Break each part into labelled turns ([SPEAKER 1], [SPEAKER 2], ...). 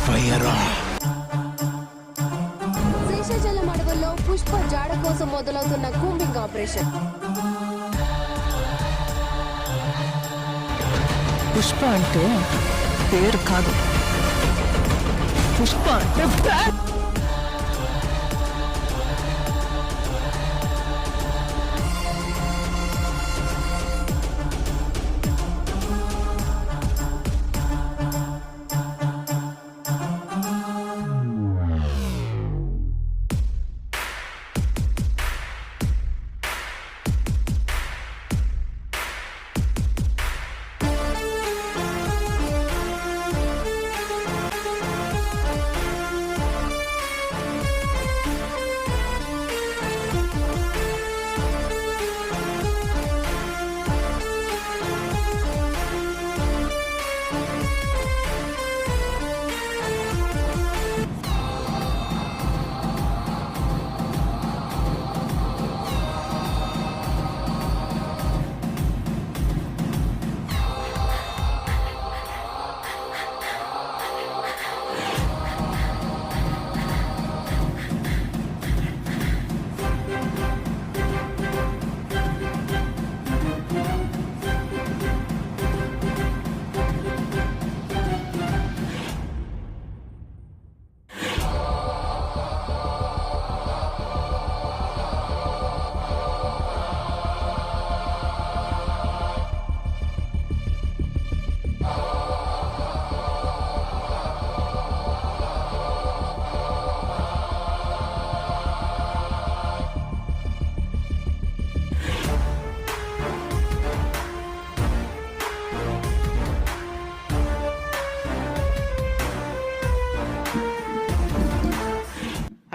[SPEAKER 1] ఫైరా.
[SPEAKER 2] శేషాచలం అడవుల్లో పుష్ప జాడ కోసం మొదలవుతున్న కూంబింగ్ ఆపరేషన్.
[SPEAKER 3] పుష్ప అంటే పేరు కాదు, పుష్ప అంటే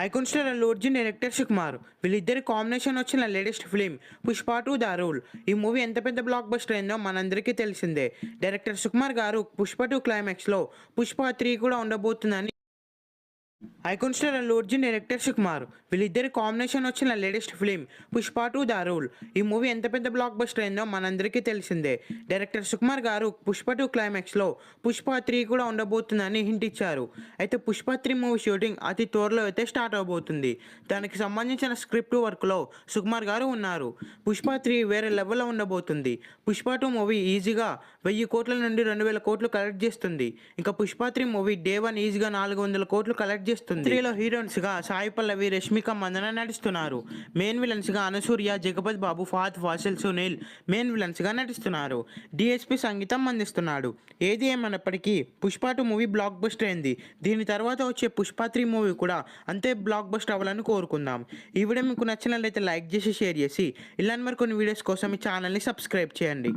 [SPEAKER 4] icon star Allu Arjun, director Sukumar, వీళ్ళిద్దరి కాంబినేషన్ వచ్చిన latest film Pushpa 2 The Rule. ఈ మూవీ ఎంత పెద్ద బ్లాక్ బస్టర్ అయిందో మనందరికీ తెలిసిందే. డైరెక్టర్ సుకుమార్ గారు పుష్ప 2 క్లైమాక్స్లో పుష్ప 3 కూడా ఉండబోతుందని icon star Allu Arjun, director Sukumar, వీళ్ళిద్దరి కాంబినేషన్ వచ్చిన latest film Pushpa 2 The Rule. ఈ మూవీ ఎంత పెద్ద బ్లాక్ బస్టర్ అయిందో మనందరికీ తెలిసిందే. డైరెక్టర్ సుకుమార్ గారు పుష్ప 2 క్లైమాక్స్లో పుష్ప 3 కూడా ఉండబోతుందని హింట్ ఇచ్చారు. అయితే పుష్ప 3 మూవీ షూటింగ్ అతి త్వరలో అయితే స్టార్ట్ అవబోతుంది. దానికి సంబంధించిన స్క్రిప్ట్ వర్క్లో సుకుమార్ గారు ఉన్నారు. పుష్ప 3 వేరే లెవెల్లో ఉండబోతుంది. పుష్ప 2 మూవీ ఈజీగా 1000 కోట్ల నుండి 2000 కోట్లు కలెక్ట్ చేస్తుంది. ఇంకా పుష్ప 3 మూవీ డే 1 ఈజీగా 400 కోట్లు కలెక్ట్ చేస్తుంది. 3లో హీరోయిన్స్ గా సాయి పల్లవి, రష్మిక మందన నటిస్తున్నారు. మెయిన్ విలన్స్ గా అనసూర్య, జగపతి బాబు, ఫాత్ ఫాసిల్, సునీల్ మెయిన్ విలన్స్ గా నటిస్తున్నారు. డిఎస్పి సంగీతం అందిస్తున్నాడు. ఏది ఏమైనప్పటికీ పుష్ప 2 మూవీ బ్లాక్ బస్టర్ అయింది. దీని తర్వాత వచ్చే పుష్ప 3 మూవీ కూడా అంతే బ్లాక్ బస్టర్ అవ్వాలని కోరుకుందాం. ఈ వీడియో మీకు నచ్చినట్లయితే లైక్ చేసి షేర్ చేసి ఇలాంటి మరి కొన్ని వీడియోస్ కోసం ఈ ఛానల్ని సబ్స్క్రైబ్ చేయండి.